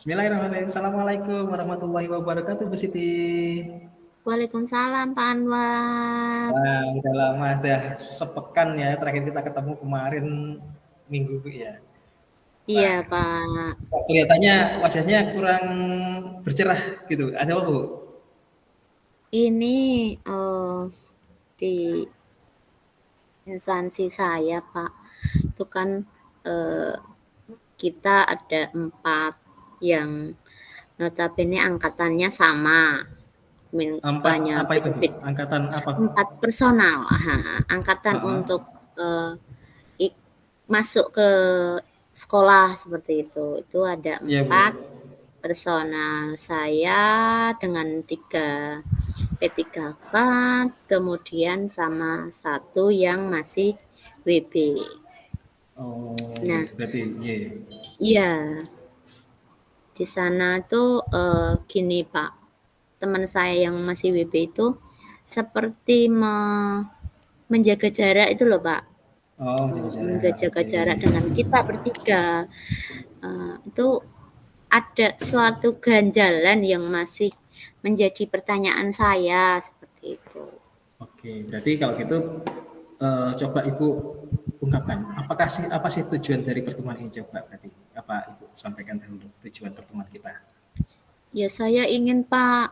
Bismillahirrahmanirrahim. Assalamualaikum warahmatullahi wabarakatuh, Bu Siti. Waalaikumsalam Pak Anwar. Wah, udah lama, udah sepekan ya. Terakhir kita ketemu kemarin minggu, Bu ya. Iya Wah, Pak, kok kelihatannya wajahnya kurang bercerah gitu. Ada apa, Bu? ini di instansi saya Pak, itu kan eh, kita ada 4 yang notabene angkatannya sama, Empat hanya apa itu, Bu? beda-beda. Angkatan apa, Bu? 4 personal, angkatan untuk Heeh. eh, masuk ke sekolah seperti itu. Itu ada Iya, 4 Bu. personal, saya dengan 3 P3K, kemudian sama 1 yang masih WB. Oh, Nah, berarti iya. iya, di sana tuh gini Pak, teman saya yang masih WB itu seperti menjaga jarak itu loh Pak. Oh, jaga jarak. Menjaga Oke. jarak dengan kita bertiga. Itu ada suatu ganjalan yang masih menjadi pertanyaan saya seperti itu. Oke, berarti kalau gitu coba Ibu ungkapkan, apa sih tujuan dari pertemuan ini coba berarti apa Ibu sampaikan dulu tujuan pertemuan kita. Ya saya ingin Pak,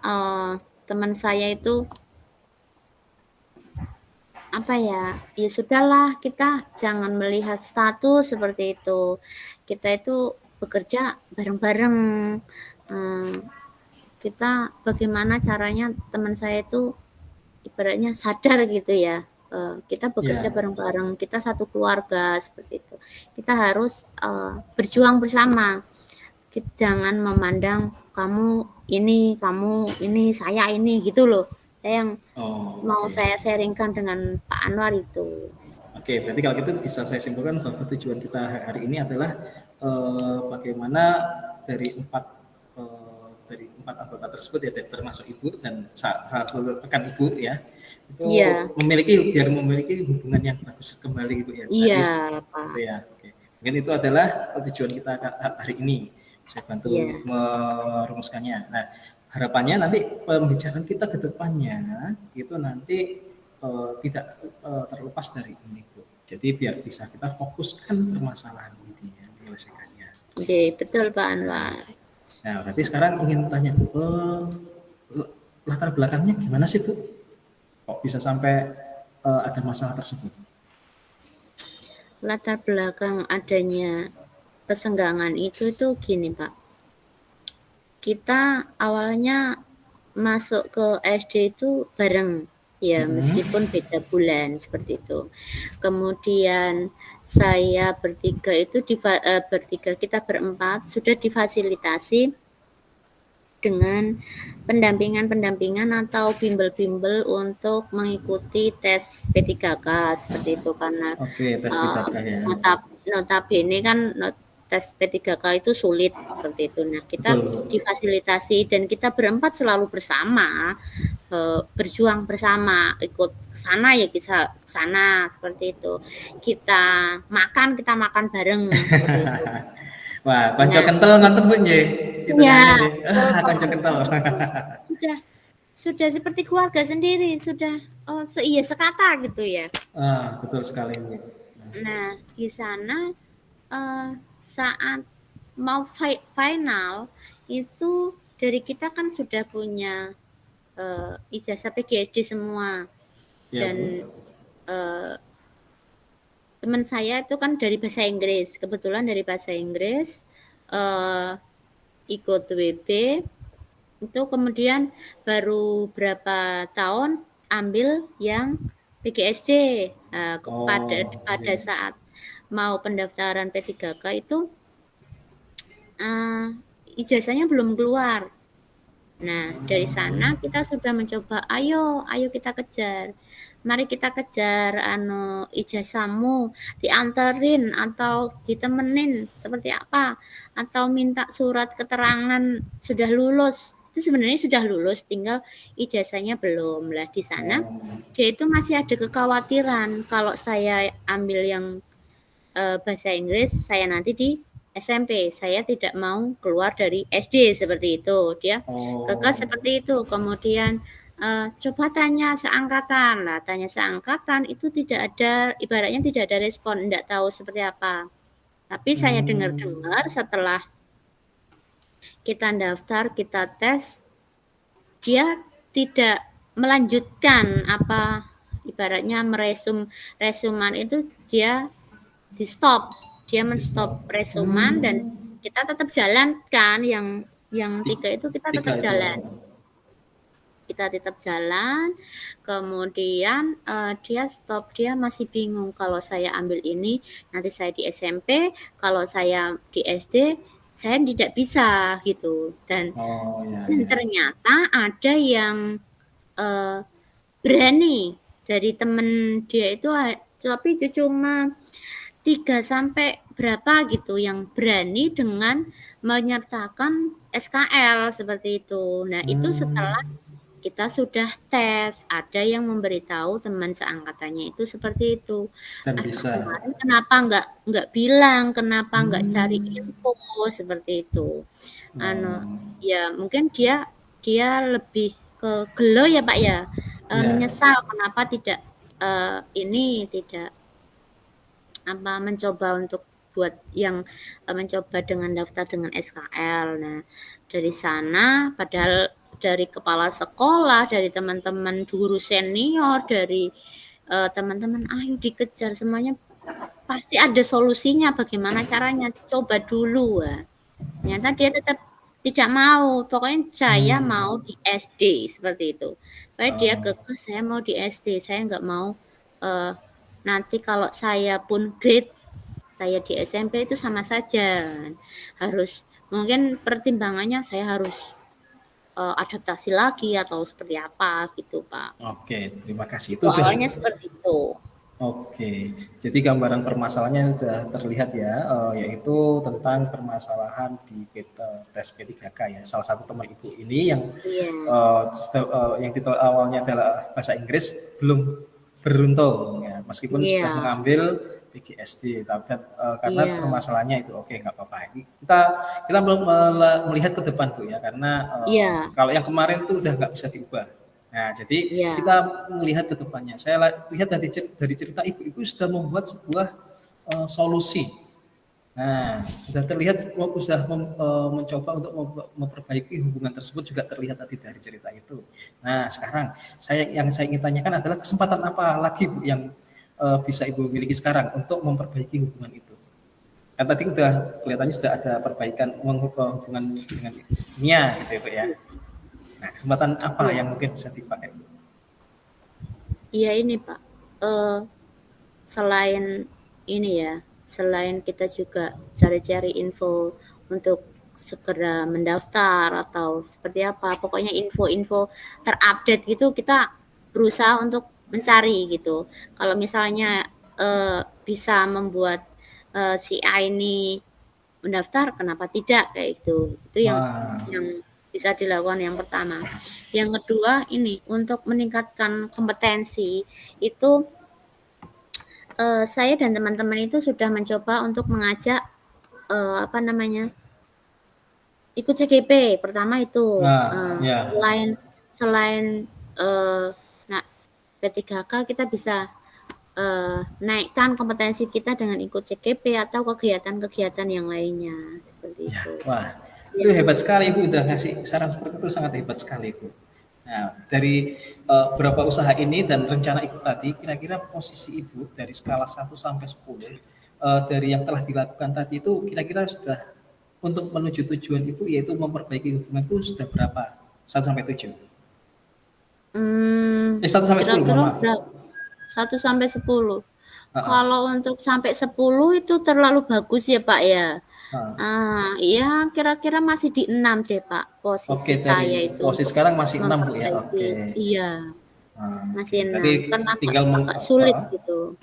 teman saya itu apa ya? Ya sudahlah kita jangan melihat status seperti itu. Kita itu bekerja bareng-bareng. Eh, kita bagaimana caranya teman saya itu ibaratnya sadar gitu ya. Kita bekerja Ya, bareng-bareng, kita satu keluarga seperti itu. Kita harus berjuang bersama. Jangan memandang kamu ini, saya ini gitu loh. Yang oh, mau oke. saya sharingkan dengan Pak Anwar itu. Oke, berarti kalau gitu bisa saya simpulkan bahwa tujuan kita hari ini adalah bagaimana dari empat anggota tersebut ya, termasuk ibu dan salah satu rekan ibu ya, itu Iya, memiliki hubungan yang bagus kembali gitu ya, iya bagus gitu Pak. ya. Oke. Mungkin itu adalah tujuan kita hari ini. Saya bantu Iya, merumuskannya. Nah, harapannya nanti pembicaraan kita ke depannya itu nanti tidak terlepas dari ini, Bu. Jadi biar bisa kita fokuskan permasalahan ini ya, menyelesaikannya. iya betul Pak Nah, Anwar. nah, berarti sekarang ingin tanya, Bu, latar belakangnya gimana sih, Bu? Kok bisa sampai ada masalah tersebut? Latar belakang adanya kesenggangan itu gini Pak. Kita awalnya masuk ke SD itu bareng, ya meskipun Hmm. beda bulan seperti itu. Kemudian saya bertiga itu bertiga kita berempat sudah difasilitasi dengan pendampingan atau bimbel-bimbel untuk mengikuti tes P3K seperti itu karena Oke, tes uh, PKK ya. notabene kan tes P3K itu sulit seperti itu. Nah, kita Betul. difasilitasi dan kita berempat selalu bersama, berjuang bersama, ikut ke sana ya kita ke sana seperti itu. Kita makan bareng seperti itu. Wah, konco Nah, kental ngoten Bu nggih. ya Hitungannya nggih. betul Konco Pak. kental. Sudah sudah seperti keluarga sendiri, sudah iya sekata gitu ya. Betul sekali Bu. Nah, di sana eh, saat mau final itu dari kita kan sudah punya ijazah PGSD semua Ya dan Bu. eh, teman saya itu kan dari bahasa Inggris, kebetulan dari bahasa Inggris eh, ikut WB itu kemudian baru berapa tahun ambil yang PGSD. Oh, Pada iya. saat mau pendaftaran P3K itu uh, ijazahnya belum keluar. Nah, dari sana kita sudah mencoba, ayo kita kejar. Mari kita kejar ijazahmu, diantarin atau ditemenin seperti apa atau minta surat keterangan sudah lulus. Itu sebenarnya sudah lulus, tinggal ijazahnya belum. Lah di sana Oh, dia itu masih ada kekhawatiran kalau saya ambil yang bahasa Inggris, saya nanti SMP, saya tidak mau keluar dari SD seperti itu. Dia kekeh Oh, seperti itu. Kemudian coba tanya seangkatan lah, tanya seangkatan itu tidak ada, ibaratnya tidak ada respon, tidak tahu seperti apa. Tapi saya hmm, dengar-dengar setelah kita daftar, kita tes, dia tidak melanjutkan apa ibaratnya resuman itu dia di stop, dia di men-stop stop. resuman dan Hmm, kita tetap jalan kan yang 3 itu kita tiga tetap itu. jalan. Kita tetap jalan, kemudian dia stop, dia masih bingung kalau saya ambil ini nanti saya di SMP, kalau saya di SD saya tidak bisa gitu. Dan Oh ya ya. ternyata ada yang berani dari temen dia itu, tapi itu cuma 3 sampai berapa gitu yang berani dengan menyertakan SKL seperti itu. Nah, itu setelah Hmm, kita sudah tes, ada yang memberitahu teman seangkatannya itu seperti itu. dan bisa. Kemarin kenapa nggak bilang, kenapa nggak cari Hmm, info seperti itu. Anu, oh, ya mungkin dia dia lebih ke gelo ya Pak ya, ya. menyesal kenapa tidak ini tidak apa mencoba untuk buat yang mencoba dengan daftar dengan SKL. Nah, dari sana padahal dari kepala sekolah, dari teman-teman guru senior, dari teman-teman ayo dikejar semuanya pasti ada solusinya bagaimana caranya coba dulu. Ternyata dia tetap tidak mau, pokoknya saya mau Hmm, di SD seperti itu. Pokoknya dia oh, kekeh saya mau di SD, saya nggak mau uh, nanti kalau saya pun grade saya di SMP itu sama saja. Harus mungkin pertimbangannya saya harus adaptasi lagi atau seperti apa gitu, Pak. oke, terima kasih. Itu Itu udah awalnya seperti itu. oke. Jadi gambaran permasalahannya sudah terlihat ya, yaitu tentang permasalahan di tes P3K ya. Salah satu teman ibu ini yang Iya, yang titel awalnya adalah bahasa Inggris belum beruntung ya, meskipun sudah iya, mengambil PGSD, tapi karena iya, permasalahannya itu oke nggak apa-apa. Kita kita belum melihat ke depan Bu ya, karena iya, kalau yang kemarin itu udah nggak bisa diubah. Nah, jadi iya. kita melihat ke depannya. Saya lihat dari cerita ibu-ibu sudah membuat sebuah solusi. Nah, sudah terlihat sudah mencoba untuk memperbaiki hubungan tersebut juga terlihat tadi dari cerita itu. Nah, sekarang saya ingin tanyakan adalah kesempatan apa lagi Bu yang bisa Ibu miliki sekarang untuk memperbaiki hubungan itu? Kan tadi udah kelihatannya sudah ada perbaikan hubungan dengan Mia gitu ya, Bu ya. Nah, kesempatan apa Iya, yang mungkin bisa dipakai? iya ini Pak. Eh, selain ini ya, selain kita juga cari-cari info untuk segera mendaftar atau seperti apa, pokoknya info-info terupdate gitu kita berusaha untuk mencari gitu. Kalau misalnya bisa membuat si A ini mendaftar, kenapa tidak kayak gitu. Itu Wah, yang bisa dilakukan yang pertama. Yang kedua ini untuk meningkatkan kompetensi itu saya dan teman-teman itu sudah mencoba untuk mengajak apa namanya ikut CGP pertama itu nah, ya. selain selain nah P3K kita bisa naikkan kompetensi kita dengan ikut CGP atau kegiatan-kegiatan yang lainnya seperti Ya, itu. wah, itu Yang hebat sekali Ibu udah ngasih saran seperti itu sangat hebat sekali Ibu. Nah, dari beberapa usaha ini dan rencana Ibu tadi, kira-kira posisi Ibu dari skala 1 sampai 10, dari yang telah dilakukan tadi itu kira-kira sudah untuk menuju tujuan Ibu yaitu memperbaiki hubungan itu sudah berapa? 1 sampai 7. 1 sampai 10, mohon kira-kira maaf. berapa? 1 sampai 10. Ah, Kalau untuk sampai 10 itu terlalu bagus ya Pak ya. ah. Ya kira-kira masih di 6 deh Pak, Oke, posisi dari saya itu posisi untuk sekarang masih 6 Bu ya. Oke. memperbaiki. Iya, Oke. masih Tadi 6. Kan agak tinggal agak sulit gitu.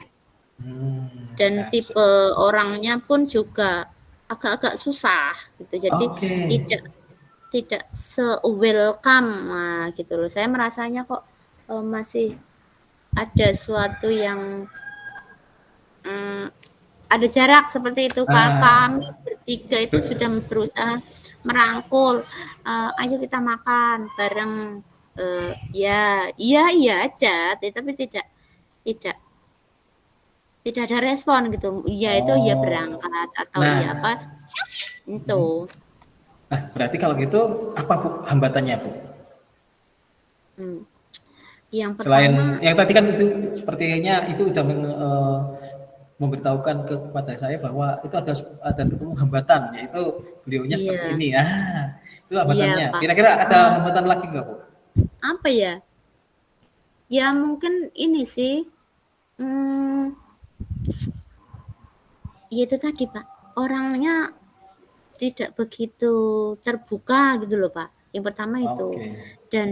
Dan nah, tipe orangnya pun juga agak-agak susah gitu. Jadi oke. tidak tidak se-welcome gitu loh. Saya merasanya kok masih ada suatu yang ada jarak seperti itu. Ah, Kami bertiga itu sudah berusaha merangkul, ayo kita makan bareng, ya iya aja, tapi tidak tidak ada respon gitu. Iya itu ya Oh, berangkat atau iya nah, apa, itu. nah berarti kalau gitu apa Bu hambatannya Bu? Hmm. Yang Selain pertama, yang tadi kan itu sepertinya Ibu udah memberitahukan kepada saya bahwa itu ada ketemu hambatan, yaitu beliaunya seperti iya, ini. Ah, itu iya hambatannya. Pak. Kira-kira ada Eh, hambatan lagi nggak Bu? apa ya? Ya mungkin ini sih, hmm, ya itu tadi Pak. Orangnya tidak begitu terbuka gitu loh Pak. Yang pertama itu. Oke. Dan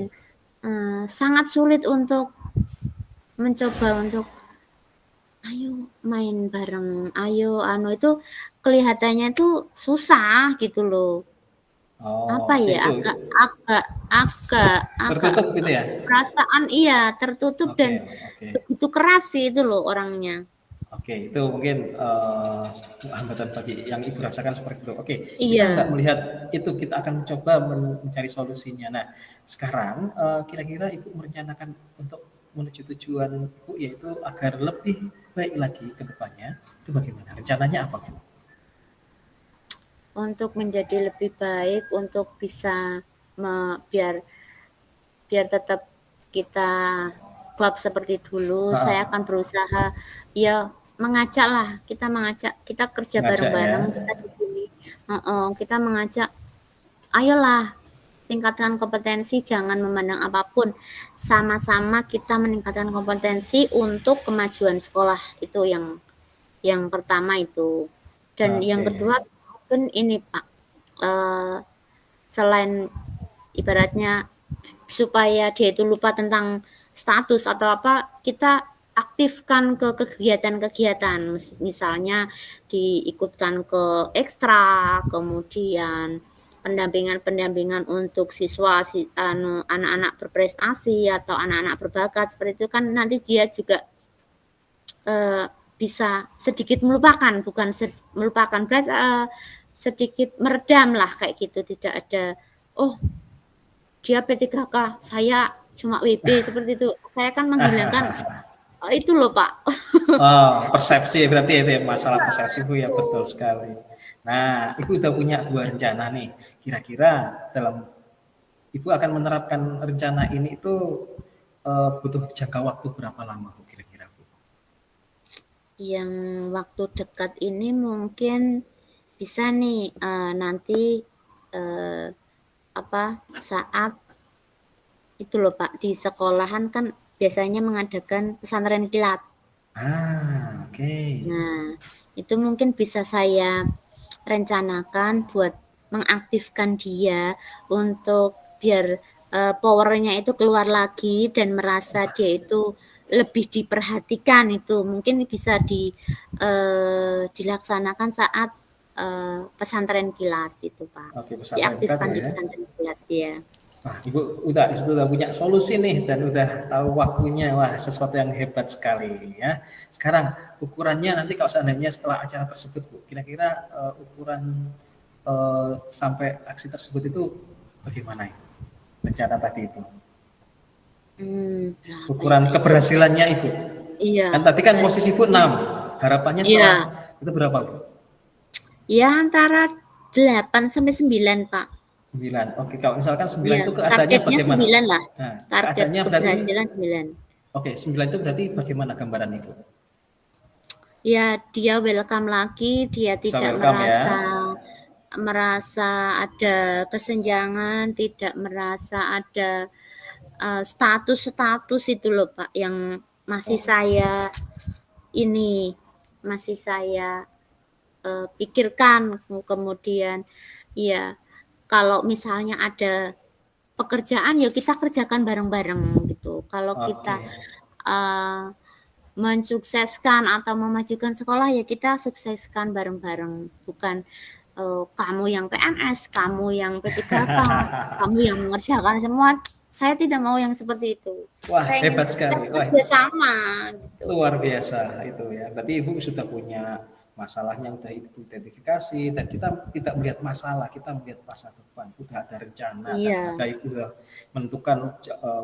sangat sulit untuk mencoba untuk ayo main bareng, ayo anu itu kelihatannya itu susah gitu loh. Apa Oh, oke ya, itu agak tertutup gitu ya? perasaan iya tertutup Oke, dan oke. begitu keras sih itu loh orangnya. Oke, itu mungkin hambatan bagi yang Ibu rasakan seperti itu. Oke, kita nggak Iya, melihat itu, kita akan mencoba mencari solusinya. Nah, sekarang kira-kira Ibu merencanakan untuk menuju tujuan Ibu, yaitu agar lebih baik lagi ke depannya, itu bagaimana? Rencananya apa, Bu? untuk menjadi lebih baik, untuk bisa biar biar tetap kita klub seperti dulu, saya Ah, akan berusaha ya mengajak lah, kita kerja ngajak ya. bareng-bareng, kita di sini, kita mengajak, ayolah tingkatkan kompetensi, jangan memandang apapun, sama-sama kita meningkatkan kompetensi untuk kemajuan sekolah itu yang pertama itu. Dan yang Oke. kedua mungkin ini Pak, eh, selain ibaratnya supaya dia itu lupa tentang status atau apa, kita aktifkan ke kegiatan-kegiatan, misalnya diikutkan ke ekstra, kemudian pendampingan-pendampingan untuk siswa anak-anak berprestasi atau anak-anak berbakat seperti itu kan nanti dia juga bisa sedikit melupakan, bukan melupakan, sedikit meredam lah kayak gitu, tidak ada, oh dia P3K, saya cuma WB seperti itu. Saya kan menghilangkan itu loh Pak. Oh, persepsi berarti itu ya, masalah persepsi Bu ya, betul sekali. Nah, Ibu udah punya dua rencana nih. Kira-kira dalam Ibu akan menerapkan rencana ini itu butuh jangka waktu berapa lama Bu kira-kira Bu? Yang waktu dekat ini mungkin bisa nih nanti eh, apa saat itu loh Pak di sekolahan kan biasanya mengadakan pesantren kilat. Ah, oke. Nah, itu mungkin bisa saya rencanakan buat mengaktifkan dia untuk biar powernya itu keluar lagi dan merasa dia itu lebih diperhatikan itu mungkin bisa dilaksanakan saat pesantren kilat itu Pak. Oke, pesantren kilat Diaktifkan di ya. pesantren kilat ya. Wah, Ibu sudah punya solusi nih dan udah tahu waktunya. Wah, sesuatu yang hebat sekali ya. Sekarang ukurannya nanti kalau seandainya setelah acara tersebut, Bu, kira-kira ukuran sampai aksi tersebut itu bagaimana ya? Rencana tadi itu. Berapa Ukuran ya itu? keberhasilannya Ibu. Iya, Kan tadi kan posisi Ibu 6. Harapannya setelah iya, itu berapa, Bu? ya antara 8 sampai 9 Pak. 9. Oke, kalau misalkan 9 Iya, itu keadaannya targetnya bagaimana? 9 lah. Nah, Target keadaannya berarti keberhasilan 9. oke, 9 itu berarti bagaimana gambaran itu? Ya, dia welcome lagi, dia Bisa tidak welcome ya. merasa merasa ada kesenjangan, tidak merasa ada status-status itu loh Pak yang masih Oke. saya ini masih saya pikirkan kemudian ya kalau misalnya ada pekerjaan ya kita kerjakan bareng-bareng gitu. Kalau kita Oke. uh, mensukseskan atau memajukan sekolah ya kita sukseskan bareng-bareng. Bukan kamu yang PNS, kamu yang P3K, kamu yang mengerjakan semua. Saya tidak mau yang seperti itu. Wah, Saya ingin hebat kita sekali. Wah, kerja sama gitu. luar biasa itu ya. Berarti Ibu sudah punya masalahnya udah identifikasi dan kita tidak melihat masalah, kita melihat masa depan, udah ada rencana dan Iya. ada udah menentukan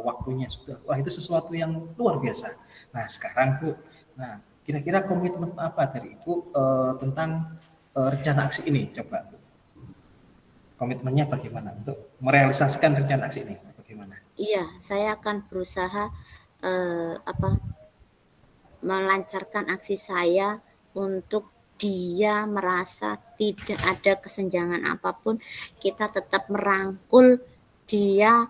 waktunya sudah. Wah, itu sesuatu yang luar biasa. Nah, sekarang Bu, nah kira-kira komitmen apa dari Ibu tentang rencana aksi ini? Coba Bu. Komitmennya bagaimana untuk merealisasikan rencana aksi ini? Bagaimana? Iya, saya akan berusaha melancarkan aksi saya untuk dia merasa tidak ada kesenjangan apapun, kita tetap merangkul dia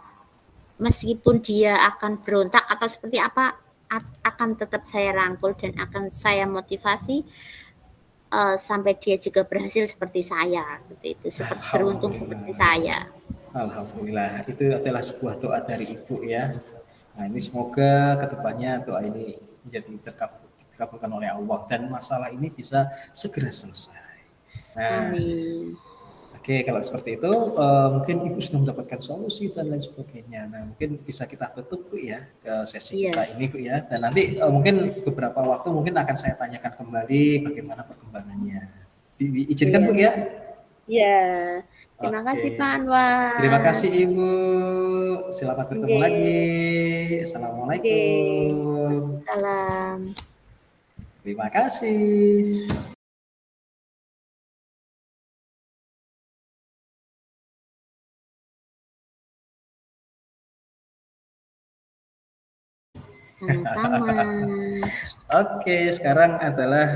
meskipun dia akan berontak atau seperti apa, akan tetap saya rangkul dan akan saya motivasi sampai dia juga berhasil seperti saya, seperti itu, beruntung seperti Alhamdulillah. saya. Alhamdulillah, itu adalah sebuah doa dari Ibu ya. Nah, ini semoga kedepannya doa ini menjadi dikabulkan oleh Allah dan masalah ini bisa segera selesai. Nah, Amin. oke, kalau seperti itu mungkin Ibu sudah mendapatkan solusi dan lain sebagainya. Nah, mungkin bisa kita tutup Bu ya ke sesi Iya, kita ini Bu ya. Dan nanti mungkin beberapa waktu mungkin akan saya tanyakan kembali bagaimana perkembangannya. Diizinkan iya, Bu ya? iya. Terima Oke. kasih Pak Terima Anwar. kasih Ibu. Selamat bertemu lagi. Nggih, nggih. Assalamualaikum. Salam. Terima kasih. Sama-sama. Oke, sekarang adalah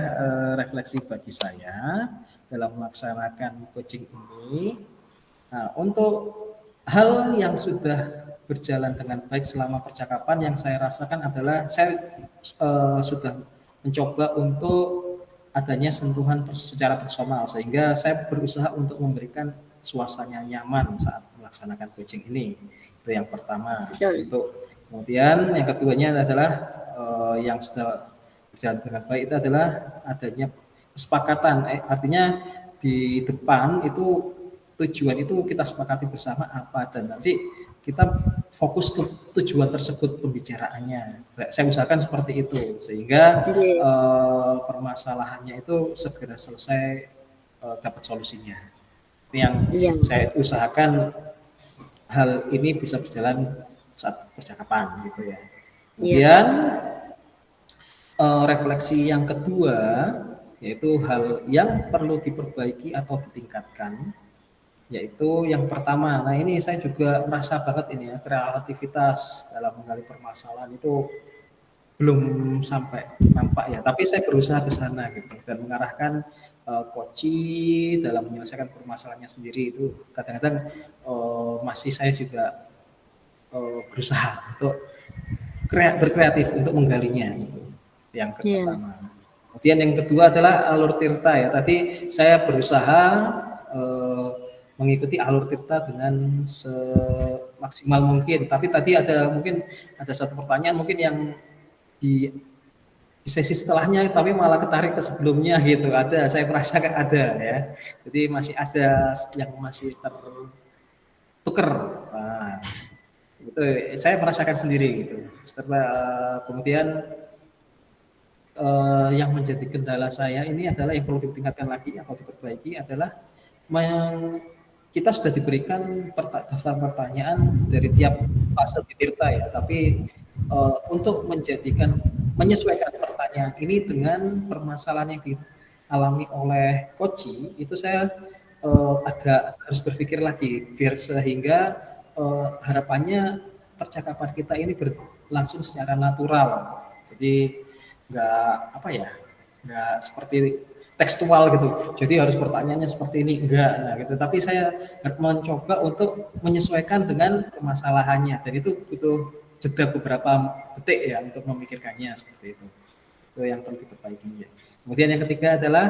refleksi bagi saya dalam melaksanakan coaching ini. Nah, untuk hal yang sudah berjalan dengan baik selama percakapan yang saya rasakan adalah saya sudah mencoba untuk adanya sentuhan secara personal sehingga saya berusaha untuk memberikan suasana nyaman saat melaksanakan coaching ini. Itu yang pertama. Betul. Kemudian yang keduanya adalah yang sudah berjalan dengan baik itu adalah adanya kesepakatan. Artinya di depan itu tujuan itu kita sepakati bersama apa dan nanti kita fokus ke tujuan tersebut pembicaraannya. Saya usahakan seperti itu sehingga Nggih. permasalahannya itu segera selesai dapat solusinya. Itu yang Iya, saya usahakan hal ini bisa berjalan saat percakapan gitu ya. iya, Kemudian refleksi yang kedua yaitu hal yang perlu diperbaiki atau ditingkatkan yaitu yang pertama. Nah, ini saya juga merasa banget ini ya kreativitas dalam menggali permasalahan itu belum sampai nampak ya, tapi saya berusaha ke sana gitu dan mengarahkan coach dalam menyelesaikan permasalahannya sendiri itu kadang-kadang masih saya juga berusaha untuk berkreatif untuk menggalinya gitu. Yang iya, pertama. Kemudian yang kedua adalah alur tirta ya. Tadi saya berusaha mengikuti alur tirta dengan semaksimal mungkin. Tapi tadi mungkin ada satu pertanyaan mungkin yang di sesi setelahnya tapi malah ketarik ke sebelumnya gitu. Ada, saya merasakan ada ya. Jadi masih ada yang masih tertuker. Nah, itu saya merasakan sendiri gitu. Setelah kemudian yang menjadi kendala saya ini adalah yang perlu ditingkatkan lagi atau diperbaiki adalah kita sudah diberikan daftar pertanyaan dari tiap fase di Tirta ya, tapi untuk menyesuaikan pertanyaan ini dengan permasalahan yang dialami oleh Koci, itu saya agak harus berpikir lagi biar sehingga harapannya percakapan kita ini berlangsung secara natural. Jadi nggak seperti tekstual gitu. Jadi harus pertanyaannya seperti ini enggak, nah gitu. Tapi saya mencoba untuk menyesuaikan dengan permasalahannya. Dan itu butuh jeda beberapa detik ya untuk memikirkannya seperti itu. Itu yang perlu diperbaiki. Ya. Kemudian yang ketiga adalah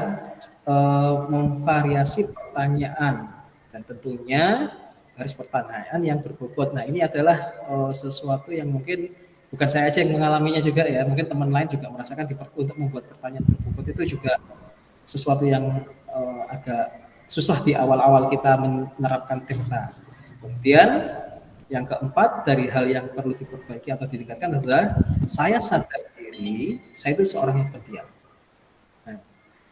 memvariasi pertanyaan dan tentunya harus pertanyaan yang berbobot. Nah ini adalah sesuatu yang mungkin bukan saya aja yang mengalaminya juga ya, mungkin teman lain juga merasakan untuk membuat pertanyaan berbobot itu juga sesuatu yang agak susah di awal-awal kita menerapkan Tirta. Kemudian yang keempat dari hal yang perlu diperbaiki atau ditingkatkan adalah saya sadar diri, saya itu seorang yang pendiam. Nah,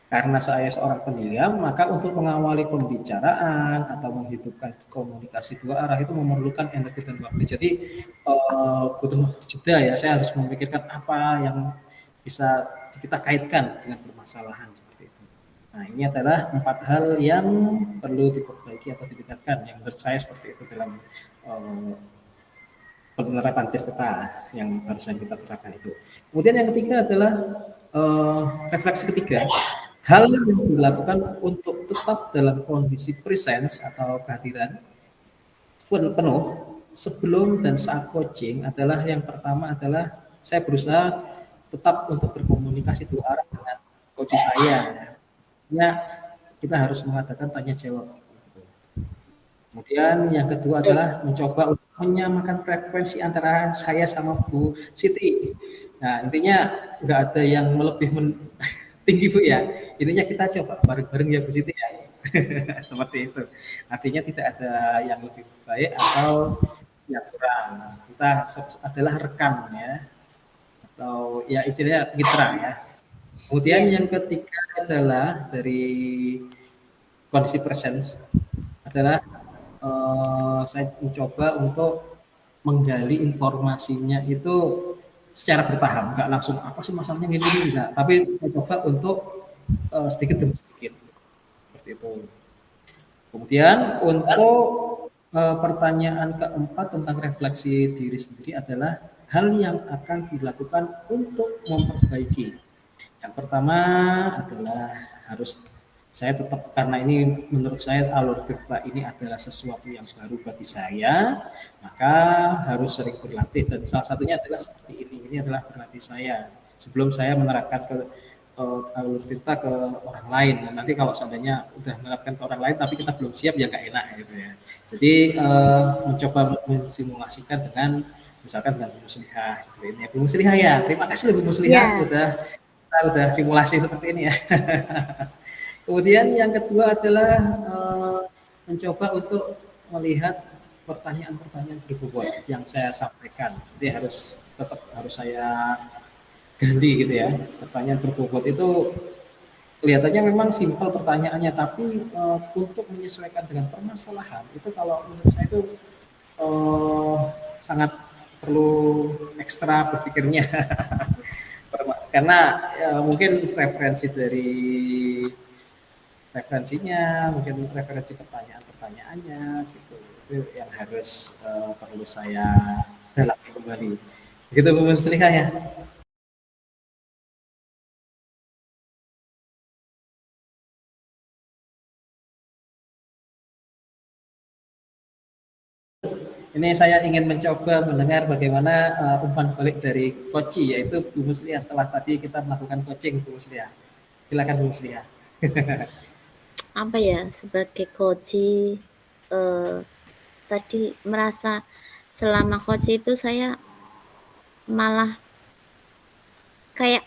Karena saya seorang pendiam, maka untuk mengawali pembicaraan atau menghidupkan komunikasi dua arah itu memerlukan energi dan waktu. Jadi butuh jeda ya. Saya harus memikirkan apa yang bisa kita kaitkan dengan permasalahan seperti itu. Nah, ini adalah 4 hal yang perlu diperbaiki atau ditingkatkan. Yang menurut saya seperti itu dalam penerapan Tirta yang barusan kita terapkan itu. Kemudian yang ketiga adalah refleksi ketiga. Hal yang dilakukan untuk tetap dalam kondisi presence atau kehadiran penuh sebelum dan saat coaching adalah yang pertama adalah saya berusaha tetap untuk berkomunikasi dua arah dengan coach saya. Ya, kita harus mengadakan tanya jawab. Kemudian yang kedua adalah mencoba untuk menyamakan frekuensi antara saya sama Bu Siti. Nah, intinya nggak ada yang lebih tinggi Bu ya. Intinya kita coba bareng-bareng ya Bu Siti ya. Seperti itu. Artinya tidak ada yang lebih baik atau yang kurang. Kita adalah rekan ya. Atau ya istilahnya mitra ya. Kemudian Ya, yang ketiga adalah dari kondisi presence adalah saya mencoba untuk menggali informasinya itu secara bertahap, nggak langsung apa sih masalahnya gini enggak, tapi saya coba untuk sedikit demi sedikit seperti itu. Kemudian untuk pertanyaan keempat tentang refleksi diri sendiri adalah hal yang akan dilakukan untuk memperbaiki. Yang pertama adalah harus saya tetap karena ini menurut saya alur Tirta ini adalah sesuatu yang baru bagi saya, maka harus sering berlatih dan salah satunya adalah seperti ini. Ini adalah berlatih saya sebelum saya menerapkan ke alur Tirta ke orang lain. Dan nanti kalau seandainya udah menerapkan ke orang lain tapi kita belum siap ya nggak enak gitu ya. Jadi mencoba mensimulasikan dengan misalkan dengan Bu Muslihah seperti ini. Bu Muslihah ya, terima kasih Bu Muslihah ya, udah simulasi seperti ini ya. Kemudian yang kedua adalah mencoba untuk melihat pertanyaan-pertanyaan berbobot yang saya sampaikan. Jadi tetap harus saya gali gitu ya. Pertanyaan berbobot itu kelihatannya memang simpel pertanyaannya, tapi untuk menyesuaikan dengan permasalahan itu kalau menurut saya itu eh, sangat perlu ekstra berpikirnya. Karena mungkin referensinya, mungkin referensi pertanyaan-pertanyaannya gitu. Itu yang harus perlu saya dalami kembali. Begitu Bu Muslihah ya. Ini saya ingin mencoba mendengar bagaimana umpan balik dari Koci, yaitu Bu Muslihah setelah tadi kita melakukan coaching Bu Muslihah. Silakan Bu Muslihah. apa ya, sebagai coach tadi merasa selama coach itu saya malah kayak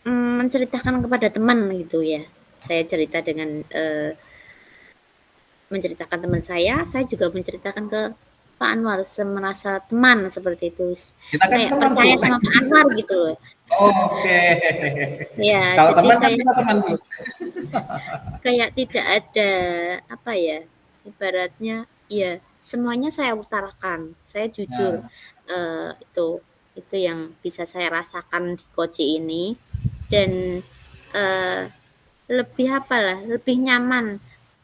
menceritakan kepada teman gitu ya. Saya cerita dengan menceritakan teman saya juga menceritakan ke Pak Anwar, merasa teman seperti itu. Kita kan Kayak teman Bu. percaya sama Pak Anwar gitu loh. Oke. Ya, Kalau jadi teman kan kayak kita teman Bu. kayak tidak ada apa ya, ibaratnya ya semuanya saya utarakan. Saya jujur, Nah, itu yang bisa saya rasakan di Koci ini dan, eee, lebih apalah, lebih nyaman,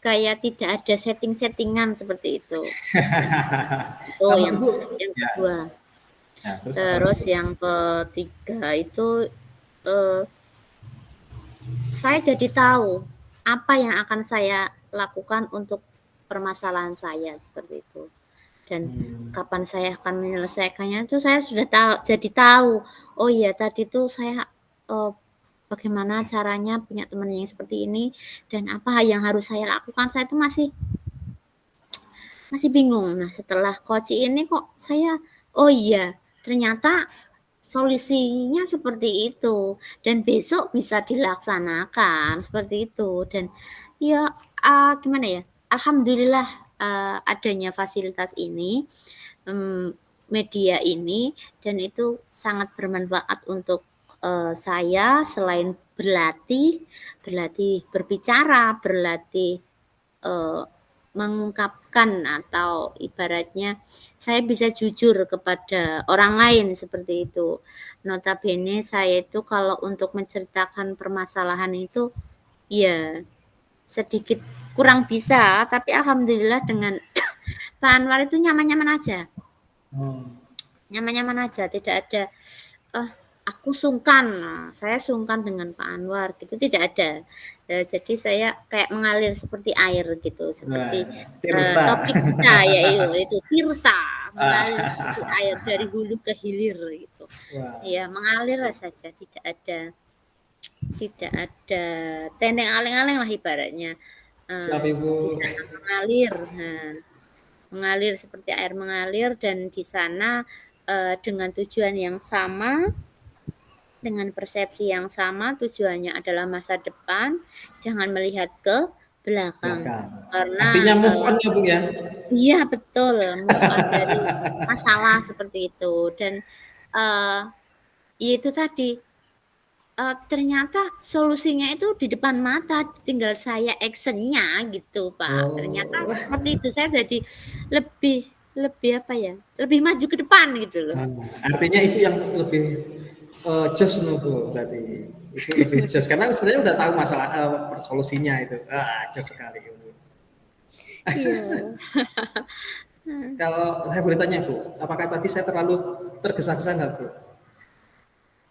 kayak tidak ada setting-settingan seperti itu. Itu kalau yang Ibu ya, kedua. ya terus apa lagi Terus Bu? yang ketiga itu, eee, saya jadi tahu apa yang akan saya lakukan untuk permasalahan saya, seperti itu. Dan Hmm. kapan saya akan menyelesaikannya itu saya sudah jadi tahu, oh iya tadi tuh saya, eee, bagaimana caranya punya teman yang seperti ini dan apa yang harus saya lakukan, saya itu masih bingung. Nah, setelah coach ini kok saya, oh iya, ternyata solusinya seperti itu dan besok bisa dilaksanakan seperti itu dan ya, gimana ya, alhamdulillah, adanya fasilitas ini, mmm, media ini dan itu sangat bermanfaat untuk, saya selain berlatih berbicara, berlatih mengungkapkan atau ibaratnya saya bisa jujur kepada orang lain seperti itu. Notabene saya itu kalau untuk menceritakan permasalahan itu ya sedikit kurang bisa, tapi alhamdulillah dengan Pak Anwar itu nyaman-nyaman aja. Nyaman-nyaman aja, tidak ada aku sungkan. Nah, saya sungkan dengan Pak Anwar gitu, tidak ada. Jadi saya kayak mengalir seperti air gitu, seperti Tirta. topik kita yaitu tirta, mengalir seperti air dari hulu ke hilir gitu. Wah. Ya, mengalir saja, tidak ada tendeng aleng-aleng lah ibaratnya. Siap Di Ibu. sana mengalir. Mengalir seperti air mengalir dan di sana dengan tujuan yang sama, dengan persepsi yang sama, tujuannya adalah masa depan, jangan melihat ke belakang. Karena Artinya move on ya Bu ya? Iya betul, move on dari masalah seperti itu dan itu tadi ternyata solusinya itu di depan mata, tinggal saya action-nya gitu Pak. Ternyata seperti itu, saya jadi lebih apa ya, lebih maju ke depan gitu loh. Artinya itu yang lebih jos Bu berarti. Itu lebih jos karena sebenarnya udah tahu masalah solusinya itu. Jos sekali Bu. Iya. Kalau saya boleh tanya Bu, apakah tadi saya terlalu tergesa-gesa nggak Bu?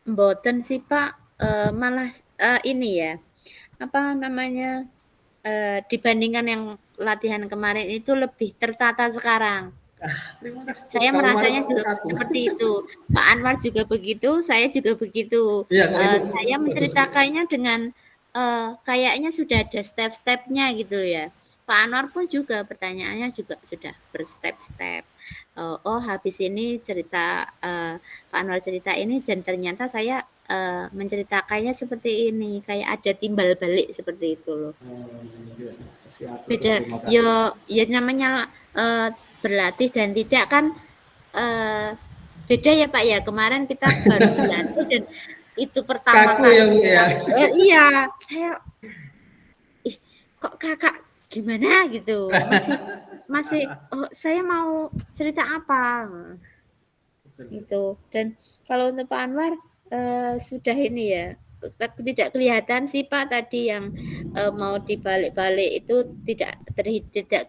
Mboten sih Pak, malah ini ya, apa namanya, dibandingkan yang latihan kemarin itu lebih tertata sekarang. Terima kasih Bu. Saya Kalau kemarin merasanya juga aku. seperti itu. Pak Anwar juga begitu, saya juga begitu. Iya, kalau Ibu Saya bagus. menceritakannya dengan kayaknya sudah ada step-stepnya gitu ya. Pak Anwar pun juga pertanyaannya juga sudah berstep-step. Oh habis ini cerita Pak Anwar cerita ini dan ternyata saya menceritakannya seperti ini, kayak ada timbal balik seperti itu loh. Siap, Beda, terima kasih. ya namanya berlatih dan tidak kan beda ya Pak ya. Kemarin kita baru berlatih dan itu pertama Kaku ya kali Bu ya. iya, saya kok Kakak gimana gitu. Masih oh, saya mau cerita apa gitu. Dan kalau untuk Pak Anwar sudah ini ya, tidak kelihatan sih Pak tadi yang mau dibalik-balik itu tidak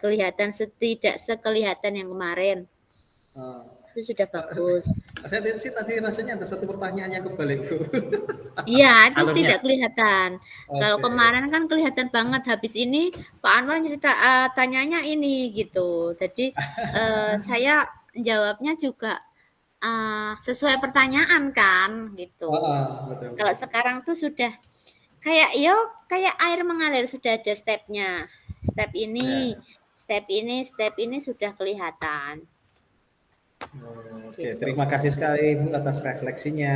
kelihatan, tidak sekelihatan yang kemarin. Itu sudah bagus. Saya lihat sih tadi rasanya ada satu pertanyaan yang kebalik Bu. Iya, itu Alurnya. tidak kelihatan. Kalau kemarin kan kelihatan banget, habis ini Pak Anwar cerita tanyanya ini gitu. Jadi saya jawabnya juga sesuai pertanyaan kan gitu. Betul. Kalau sekarang tuh sudah kayak kayak air mengalir, sudah ada stepnya. Step ini, step ini, step ini sudah kelihatan. Oke, terima kasih sekali Bu atas refleksinya.